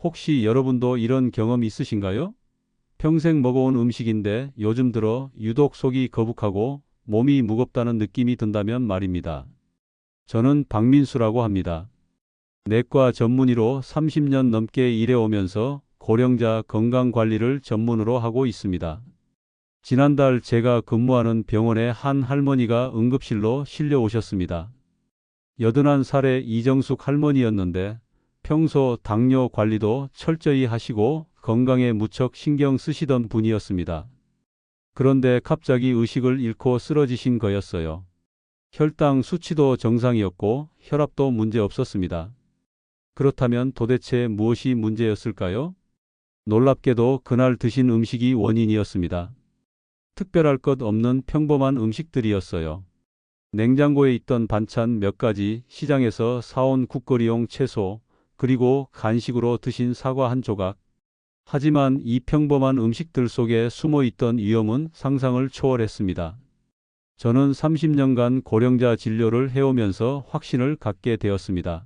혹시 여러분도 이런 경험 있으신가요? 평생 먹어온 음식인데 요즘 들어 유독 속이 거북하고 몸이 무겁다는 느낌이 든다면 말입니다. 저는 박민수라고 합니다. 내과 전문의로 30년 넘게 일해오면서 고령자 건강관리를 전문으로 하고 있습니다. 지난달 제가 근무하는 병원에 한 할머니가 응급실로 실려 오셨습니다. 81살의 이정숙 할머니였는데 평소 당뇨 관리도 철저히 하시고 건강에 무척 신경 쓰시던 분이었습니다. 그런데 갑자기 의식을 잃고 쓰러지신 거였어요. 혈당 수치도 정상이었고 혈압도 문제 없었습니다. 그렇다면 도대체 무엇이 문제였을까요? 놀랍게도 그날 드신 음식이 원인이었습니다. 특별할 것 없는 평범한 음식들이었어요. 냉장고에 있던 반찬 몇 가지, 시장에서 사온 국거리용 채소, 그리고 간식으로 드신 사과 한 조각. 하지만 이 평범한 음식들 속에 숨어 있던 위험은 상상을 초월했습니다. 저는 30년간 고령자 진료를 해오면서 확신을 갖게 되었습니다.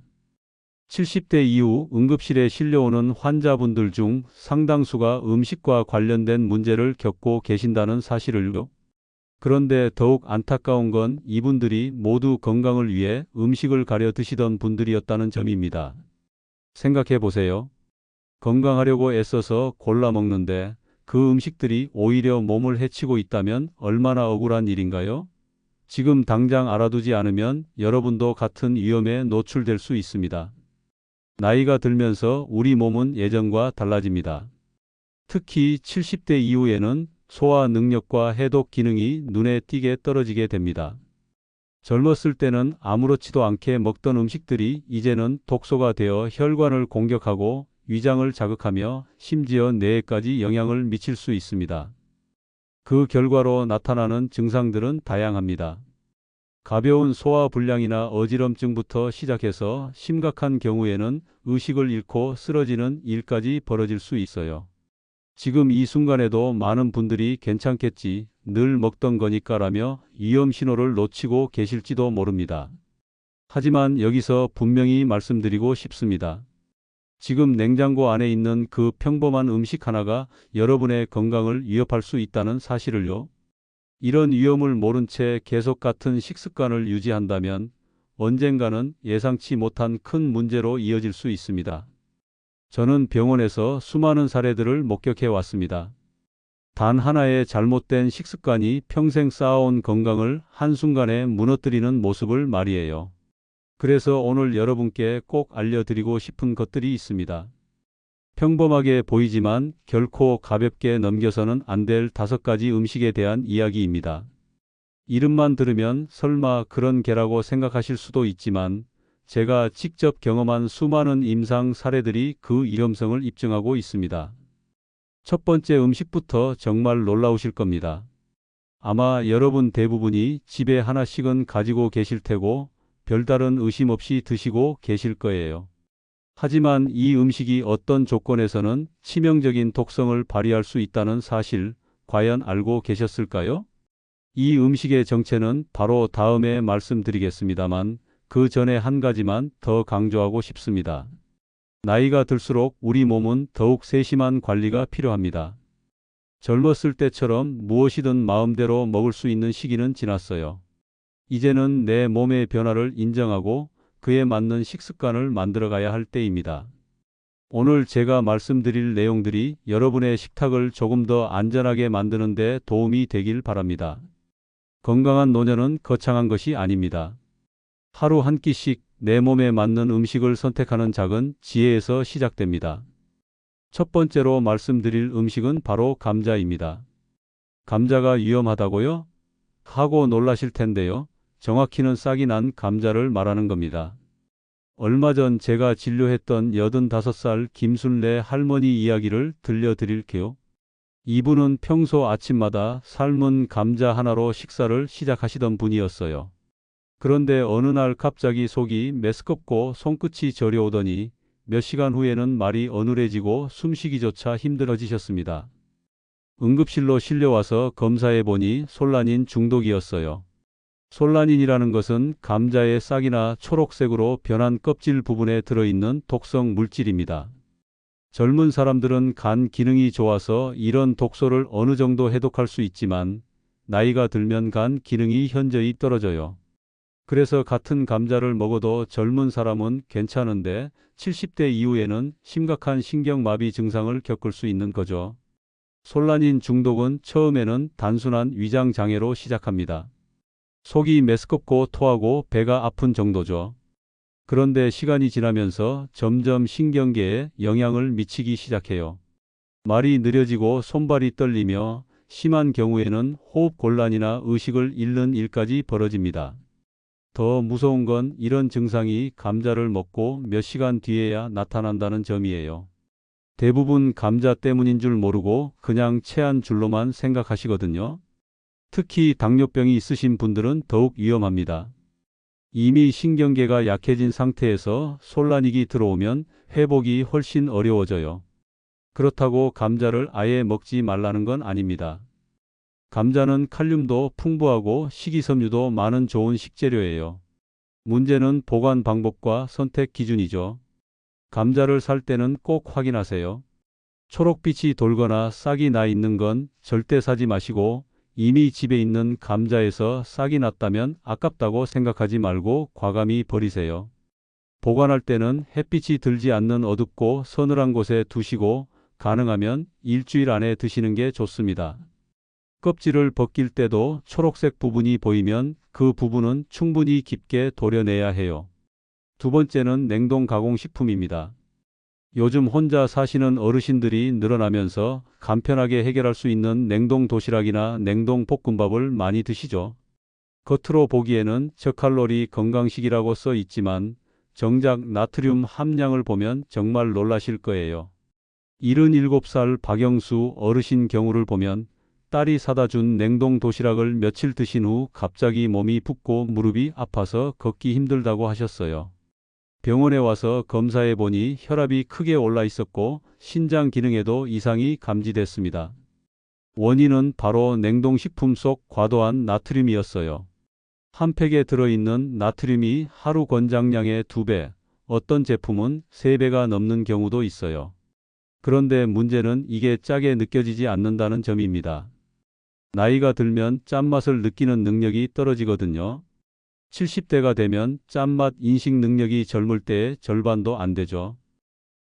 70대 이후 응급실에 실려오는 환자분들 중 상당수가 음식과 관련된 문제를 겪고 계신다는 사실을요. 그런데 더욱 안타까운 건 이분들이 모두 건강을 위해 음식을 가려 드시던 분들이었다는 점입니다. 생각해 보세요. 건강하려고 애써서 골라 먹는데 그 음식들이 오히려 몸을 해치고 있다면 얼마나 억울한 일인가요? 지금 당장 알아두지 않으면 여러분도 같은 위험에 노출될 수 있습니다. 나이가 들면서 우리 몸은 예전과 달라집니다. 특히 70대 이후에는 소화 능력과 해독 기능이 눈에 띄게 떨어지게 됩니다. 젊었을 때는 아무렇지도 않게 먹던 음식들이 이제는 독소가 되어 혈관을 공격하고 위장을 자극하며 심지어 뇌에까지 영향을 미칠 수 있습니다. 그 결과로 나타나는 증상들은 다양합니다. 가벼운 소화불량이나 어지럼증부터 시작해서 심각한 경우에는 의식을 잃고 쓰러지는 일까지 벌어질 수 있어요. 지금 이 순간에도 많은 분들이 괜찮겠지, 늘 먹던 거니까라며 위험 신호를 놓치고 계실지도 모릅니다. 하지만 여기서 분명히 말씀드리고 싶습니다. 지금 냉장고 안에 있는 그 평범한 음식 하나가 여러분의 건강을 위협할 수 있다는 사실을요. 이런 위험을 모른 채 계속 같은 식습관을 유지한다면 언젠가는 예상치 못한 큰 문제로 이어질 수 있습니다. 저는 병원에서 수많은 사례들을 목격해 왔습니다. 단 하나의 잘못된 식습관이 평생 쌓아온 건강을 한순간에 무너뜨리는 모습을 말이에요. 그래서 오늘 여러분께 꼭 알려드리고 싶은 것들이 있습니다. 평범하게 보이지만 결코 가볍게 넘겨서는 안 될 5가지 음식에 대한 이야기입니다. 이름만 들으면 설마 그런 게라고 생각하실 수도 있지만 제가 직접 경험한 수많은 임상 사례들이 그 위험성을 입증하고 있습니다. 첫 번째 음식부터 정말 놀라우실 겁니다. 아마 여러분 대부분이 집에 하나씩은 가지고 계실 테고 별다른 의심 없이 드시고 계실 거예요. 하지만 이 음식이 어떤 조건에서는 치명적인 독성을 발휘할 수 있다는 사실, 과연 알고 계셨을까요? 이 음식의 정체는 바로 다음에 말씀드리겠습니다만 그 전에 한 가지만 더 강조하고 싶습니다. 나이가 들수록 우리 몸은 더욱 세심한 관리가 필요합니다. 젊었을 때처럼 무엇이든 마음대로 먹을 수 있는 시기는 지났어요. 이제는 내 몸의 변화를 인정하고 그에 맞는 식습관을 만들어가야 할 때입니다. 오늘 제가 말씀드릴 내용들이 여러분의 식탁을 조금 더 안전하게 만드는 데 도움이 되길 바랍니다. 건강한 노년은 거창한 것이 아닙니다. 하루 한 끼씩 내 몸에 맞는 음식을 선택하는 작은 지혜에서 시작됩니다. 첫 번째로 말씀드릴 음식은 바로 감자입니다. 감자가 위험하다고요? 하고 놀라실 텐데요. 정확히는 싹이 난 감자를 말하는 겁니다. 얼마 전 제가 진료했던 85살 김순례 할머니 이야기를 들려드릴게요. 이분은 평소 아침마다 삶은 감자 하나로 식사를 시작하시던 분이었어요. 그런데 어느 날 갑자기 속이 메스껍고 손끝이 저려오더니 몇 시간 후에는 말이 어눌해지고 숨쉬기조차 힘들어지셨습니다. 응급실로 실려와서 검사해 보니 솔라닌 중독이었어요. 솔라닌이라는 것은 감자의 싹이나 초록색으로 변한 껍질 부분에 들어있는 독성 물질입니다. 젊은 사람들은 간 기능이 좋아서 이런 독소를 어느 정도 해독할 수 있지만 나이가 들면 간 기능이 현저히 떨어져요. 그래서 같은 감자를 먹어도 젊은 사람은 괜찮은데 70대 이후에는 심각한 신경마비 증상을 겪을 수 있는 거죠. 솔라닌 중독은 처음에는 단순한 위장 장애로 시작합니다. 속이 메스껍고 토하고 배가 아픈 정도죠. 그런데 시간이 지나면서 점점 신경계에 영향을 미치기 시작해요. 말이 느려지고 손발이 떨리며 심한 경우에는 호흡 곤란이나 의식을 잃는 일까지 벌어집니다. 더 무서운 건 이런 증상이 감자를 먹고 몇 시간 뒤에야 나타난다는 점이에요. 대부분 감자 때문인 줄 모르고 그냥 체한 줄로만 생각하시거든요. 특히 당뇨병이 있으신 분들은 더욱 위험합니다. 이미 신경계가 약해진 상태에서 솔라닉이 들어오면 회복이 훨씬 어려워져요. 그렇다고 감자를 아예 먹지 말라는 건 아닙니다. 감자는 칼륨도 풍부하고 식이섬유도 많은 좋은 식재료예요. 문제는 보관 방법과 선택 기준이죠. 감자를 살 때는 꼭 확인하세요. 초록빛이 돌거나 싹이 나 있는 건 절대 사지 마시고 이미 집에 있는 감자에서 싹이 났다면 아깝다고 생각하지 말고 과감히 버리세요. 보관할 때는 햇빛이 들지 않는 어둡고 서늘한 곳에 두시고 가능하면 일주일 안에 드시는 게 좋습니다. 껍질을 벗길 때도 초록색 부분이 보이면 그 부분은 충분히 깊게 도려내야 해요. 두 번째는 냉동 가공식품입니다. 요즘 혼자 사시는 어르신들이 늘어나면서 간편하게 해결할 수 있는 냉동 도시락이나 냉동 볶음밥을 많이 드시죠. 겉으로 보기에는 저칼로리 건강식이라고 써 있지만 정작 나트륨 함량을 보면 정말 놀라실 거예요. 77살 박영수 어르신 경우를 보면 딸이 사다 준 냉동 도시락을 며칠 드신 후 갑자기 몸이 붓고 무릎이 아파서 걷기 힘들다고 하셨어요. 병원에 와서 검사해 보니 혈압이 크게 올라 있었고 신장 기능에도 이상이 감지됐습니다. 원인은 바로 냉동식품 속 과도한 나트륨이었어요. 한 팩에 들어있는 나트륨이 하루 권장량의 2배, 어떤 제품은 3배가 넘는 경우도 있어요. 그런데 문제는 이게 짜게 느껴지지 않는다는 점입니다. 나이가 들면 짠맛을 느끼는 능력이 떨어지거든요. 70대가 되면 짠맛 인식 능력이 젊을 때의 절반도 안 되죠.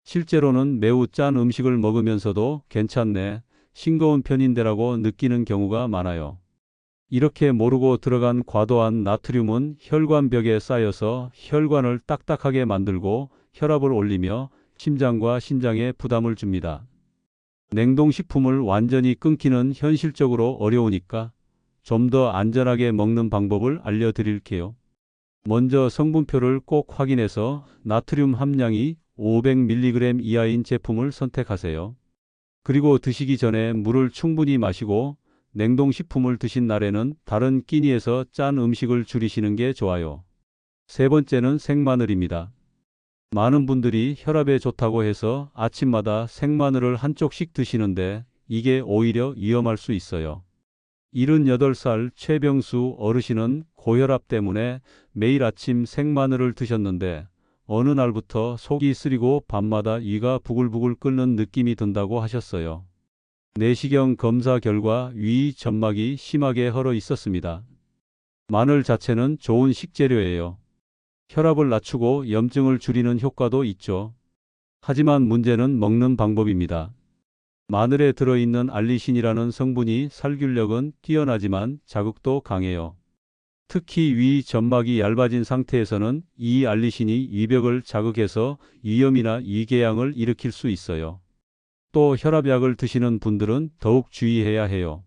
실제로는 매우 짠 음식을 먹으면서도 괜찮네, 싱거운 편인데라고 느끼는 경우가 많아요. 이렇게 모르고 들어간 과도한 나트륨은 혈관벽에 쌓여서 혈관을 딱딱하게 만들고 혈압을 올리며 심장과 신장에 부담을 줍니다. 냉동식품을 완전히 끊기는 현실적으로 어려우니까 좀 더 안전하게 먹는 방법을 알려드릴게요. 먼저 성분표를 꼭 확인해서 나트륨 함량이 500mg 이하인 제품을 선택하세요. 그리고 드시기 전에 물을 충분히 마시고 냉동식품을 드신 날에는 다른 끼니에서 짠 음식을 줄이시는 게 좋아요. 세 번째는 생마늘입니다. 많은 분들이 혈압에 좋다고 해서 아침마다 생마늘을 한 쪽씩 드시는데 이게 오히려 위험할 수 있어요. 78살 최병수 어르신은 고혈압 때문에 매일 아침 생마늘을 드셨는데 어느 날부터 속이 쓰리고 밤마다 위가 부글부글 끓는 느낌이 든다고 하셨어요. 내시경 검사 결과 위 점막이 심하게 헐어 있었습니다. 마늘 자체는 좋은 식재료예요. 혈압을 낮추고 염증을 줄이는 효과도 있죠. 하지만 문제는 먹는 방법입니다. 마늘에 들어있는 알리신이라는 성분이 살균력은 뛰어나지만 자극도 강해요. 특히 위 점막이 얇아진 상태에서는 이 알리신이 위벽을 자극해서 위염이나 위궤양을 일으킬 수 있어요. 또 혈압약을 드시는 분들은 더욱 주의해야 해요.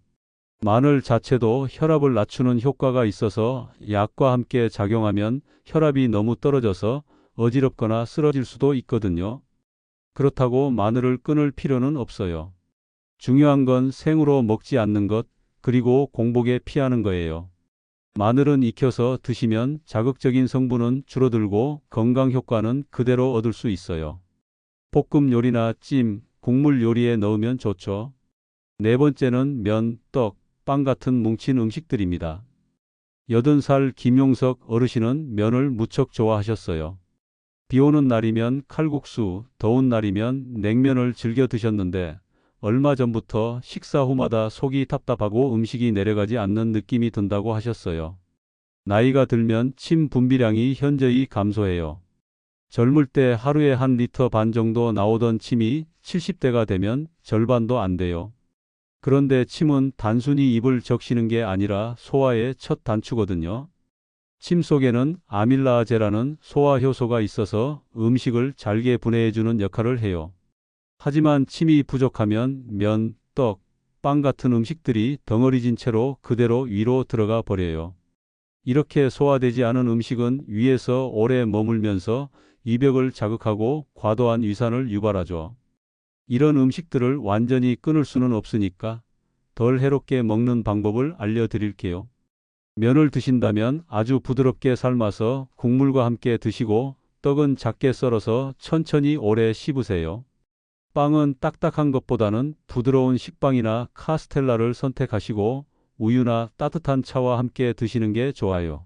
마늘 자체도 혈압을 낮추는 효과가 있어서 약과 함께 작용하면 혈압이 너무 떨어져서 어지럽거나 쓰러질 수도 있거든요. 그렇다고 마늘을 끊을 필요는 없어요. 중요한 건 생으로 먹지 않는 것, 그리고 공복에 피하는 거예요. 마늘은 익혀서 드시면 자극적인 성분은 줄어들고 건강 효과는 그대로 얻을 수 있어요. 볶음 요리나 찜, 국물 요리에 넣으면 좋죠. 네 번째는 면, 떡, 빵 같은 뭉친 음식들입니다. 80살 김용석 어르신은 면을 무척 좋아하셨어요. 비 오는 날이면 칼국수, 더운 날이면 냉면을 즐겨 드셨는데 얼마 전부터 식사 후마다 속이 답답하고 음식이 내려가지 않는 느낌이 든다고 하셨어요. 나이가 들면 침 분비량이 현저히 감소해요. 젊을 때 하루에 1리터 반 정도 나오던 침이 70대가 되면 절반도 안 돼요. 그런데 침은 단순히 입을 적시는 게 아니라 소화의 첫 단추거든요. 침 속에는 아밀라제라는 소화 효소가 있어서 음식을 잘게 분해해주는 역할을 해요. 하지만 침이 부족하면 면, 떡, 빵 같은 음식들이 덩어리진 채로 그대로 위로 들어가 버려요. 이렇게 소화되지 않은 음식은 위에서 오래 머물면서 위벽을 자극하고 과도한 위산을 유발하죠. 이런 음식들을 완전히 끊을 수는 없으니까 덜 해롭게 먹는 방법을 알려드릴게요. 면을 드신다면 아주 부드럽게 삶아서 국물과 함께 드시고 떡은 작게 썰어서 천천히 오래 씹으세요. 빵은 딱딱한 것보다는 부드러운 식빵이나 카스텔라를 선택하시고 우유나 따뜻한 차와 함께 드시는 게 좋아요.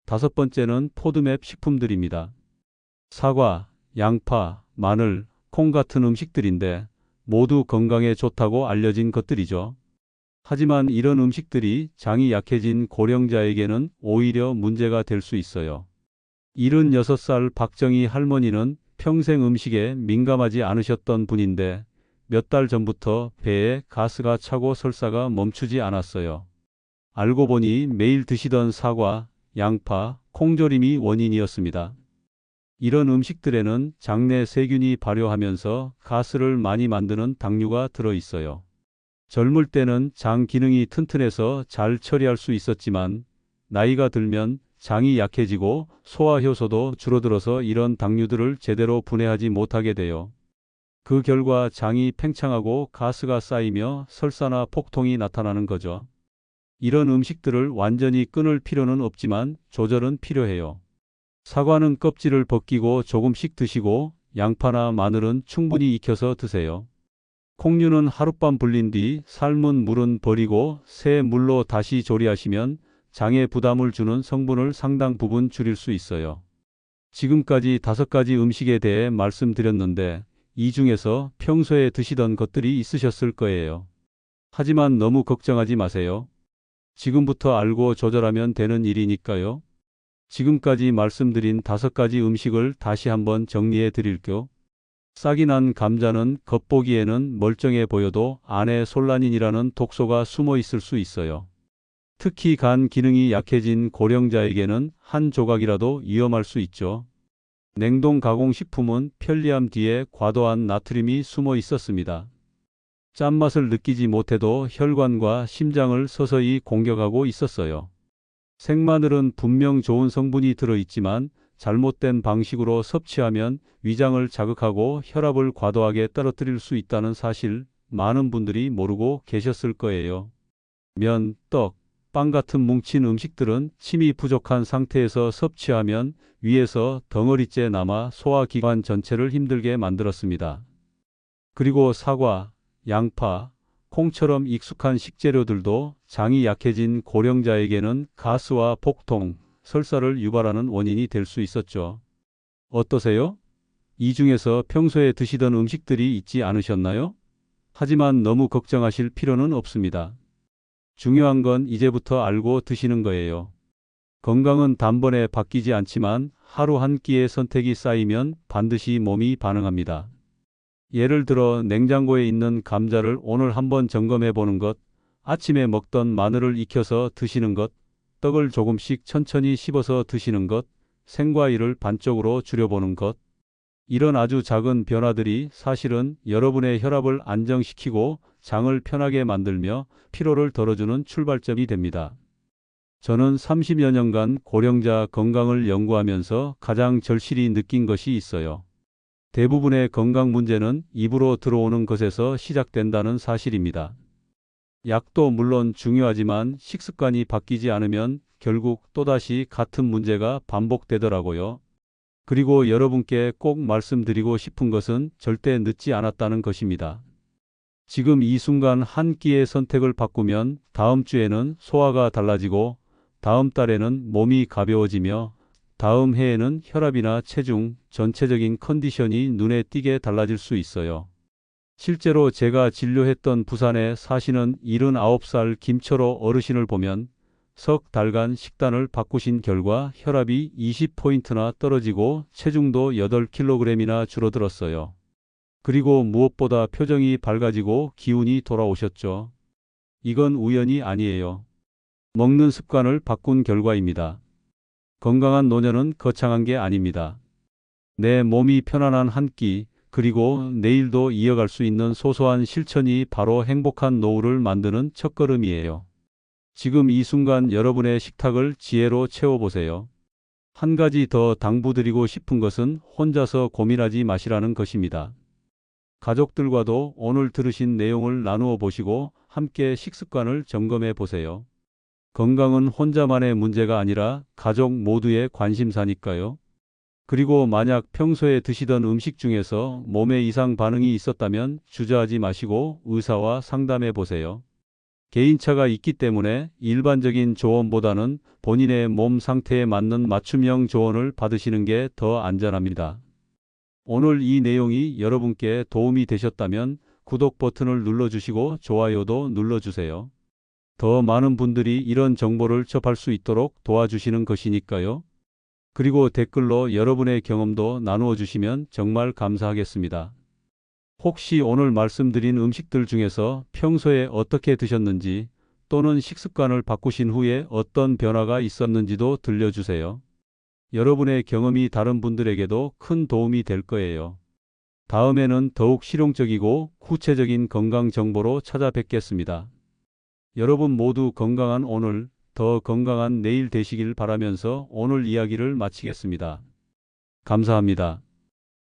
다섯 번째는 포드맵 식품들입니다. 사과, 양파, 마늘, 콩 같은 음식들인데 모두 건강에 좋다고 알려진 것들이죠. 하지만 이런 음식들이 장이 약해진 고령자에게는 오히려 문제가 될 수 있어요. 76살 박정희 할머니는 평생 음식에 민감하지 않으셨던 분인데 몇 달 전부터 배에 가스가 차고 설사가 멈추지 않았어요. 알고 보니 매일 드시던 사과, 양파, 콩조림이 원인이었습니다. 이런 음식들에는 장내 세균이 발효하면서 가스를 많이 만드는 당류가 들어 있어요. 젊을 때는 장 기능이 튼튼해서 잘 처리할 수 있었지만 나이가 들면 장이 약해지고 소화 효소도 줄어들어서 이런 당류들을 제대로 분해하지 못하게 돼요. 그 결과 장이 팽창하고 가스가 쌓이며 설사나 폭통이 나타나는 거죠. 이런 음식들을 완전히 끊을 필요는 없지만 조절은 필요해요. 사과는 껍질을 벗기고 조금씩 드시고 양파나 마늘은 충분히 익혀서 드세요. 콩류는 하룻밤 불린 뒤 삶은 물은 버리고 새 물로 다시 조리하시면 장에 부담을 주는 성분을 상당 부분 줄일 수 있어요. 지금까지 5가지 음식에 대해 말씀드렸는데 이 중에서 평소에 드시던 것들이 있으셨을 거예요. 하지만 너무 걱정하지 마세요. 지금부터 알고 조절하면 되는 일이니까요. 지금까지 말씀드린 5가지 음식을 다시 한번 정리해 드릴게요. 싹이 난 감자는 겉보기에는 멀쩡해 보여도 안에 솔라닌이라는 독소가 숨어 있을 수 있어요. 특히 간 기능이 약해진 고령자에게는 한 조각이라도 위험할 수 있죠. 냉동 가공식품은 편리함 뒤에 과도한 나트륨이 숨어 있었습니다. 짠맛을 느끼지 못해도 혈관과 심장을 서서히 공격하고 있었어요. 생마늘은 분명 좋은 성분이 들어있지만 잘못된 방식으로 섭취하면 위장을 자극하고 혈압을 과도하게 떨어뜨릴 수 있다는 사실 많은 분들이 모르고 계셨을 거예요. 면, 떡, 빵 같은 뭉친 음식들은 침이 부족한 상태에서 섭취하면 위에서 덩어리째 남아 소화기관 전체를 힘들게 만들었습니다. 그리고 사과, 양파, 콩처럼 익숙한 식재료들도 장이 약해진 고령자에게는 가스와 복통, 설사를 유발하는 원인이 될 수 있었죠. 어떠세요? 이 중에서 평소에 드시던 음식들이 있지 않으셨나요? 하지만 너무 걱정하실 필요는 없습니다. 중요한 건 이제부터 알고 드시는 거예요. 건강은 단번에 바뀌지 않지만 하루 한 끼의 선택이 쌓이면 반드시 몸이 반응합니다. 예를 들어 냉장고에 있는 감자를 오늘 한번 점검해 보는 것, 아침에 먹던 마늘을 익혀서 드시는 것, 떡을 조금씩 천천히 씹어서 드시는 것, 생과일을 반쪽으로 줄여보는 것. 이런 아주 작은 변화들이 사실은 여러분의 혈압을 안정시키고 장을 편하게 만들며 피로를 덜어주는 출발점이 됩니다. 저는 30여 년간 고령자 건강을 연구하면서 가장 절실히 느낀 것이 있어요. 대부분의 건강 문제는 입으로 들어오는 것에서 시작된다는 사실입니다. 약도 물론 중요하지만 식습관이 바뀌지 않으면 결국 또다시 같은 문제가 반복되더라고요. 그리고 여러분께 꼭 말씀드리고 싶은 것은 절대 늦지 않았다는 것입니다. 지금 이 순간 한 끼의 선택을 바꾸면 다음 주에는 소화가 달라지고 다음 달에는 몸이 가벼워지며 다음 해에는 혈압이나 체중, 전체적인 컨디션이 눈에 띄게 달라질 수 있어요. 실제로 제가 진료했던 부산에 사시는 79살 김철호 어르신을 보면 석 달간 식단을 바꾸신 결과 혈압이 20포인트나 떨어지고 체중도 8kg이나 줄어들었어요. 그리고 무엇보다 표정이 밝아지고 기운이 돌아오셨죠. 이건 우연이 아니에요. 먹는 습관을 바꾼 결과입니다. 건강한 노년은 거창한 게 아닙니다. 내 몸이 편안한 한 끼, 그리고 내일도 이어갈 수 있는 소소한 실천이 바로 행복한 노후를 만드는 첫걸음이에요. 지금 이 순간 여러분의 식탁을 지혜로 채워보세요. 한 가지 더 당부드리고 싶은 것은 혼자서 고민하지 마시라는 것입니다. 가족들과도 오늘 들으신 내용을 나누어 보시고 함께 식습관을 점검해 보세요. 건강은 혼자만의 문제가 아니라 가족 모두의 관심사니까요. 그리고 만약 평소에 드시던 음식 중에서 몸에 이상 반응이 있었다면 주저하지 마시고 의사와 상담해 보세요. 개인차가 있기 때문에 일반적인 조언보다는 본인의 몸 상태에 맞는 맞춤형 조언을 받으시는 게 더 안전합니다. 오늘 이 내용이 여러분께 도움이 되셨다면 구독 버튼을 눌러주시고 좋아요도 눌러주세요. 더 많은 분들이 이런 정보를 접할 수 있도록 도와주시는 것이니까요. 그리고 댓글로 여러분의 경험도 나누어 주시면 정말 감사하겠습니다. 혹시 오늘 말씀드린 음식들 중에서 평소에 어떻게 드셨는지 또는 식습관을 바꾸신 후에 어떤 변화가 있었는지도 들려주세요. 여러분의 경험이 다른 분들에게도 큰 도움이 될 거예요. 다음에는 더욱 실용적이고 구체적인 건강 정보로 찾아뵙겠습니다. 여러분 모두 건강한 오늘, 더 건강한 내일 되시길 바라면서 오늘 이야기를 마치겠습니다. 감사합니다.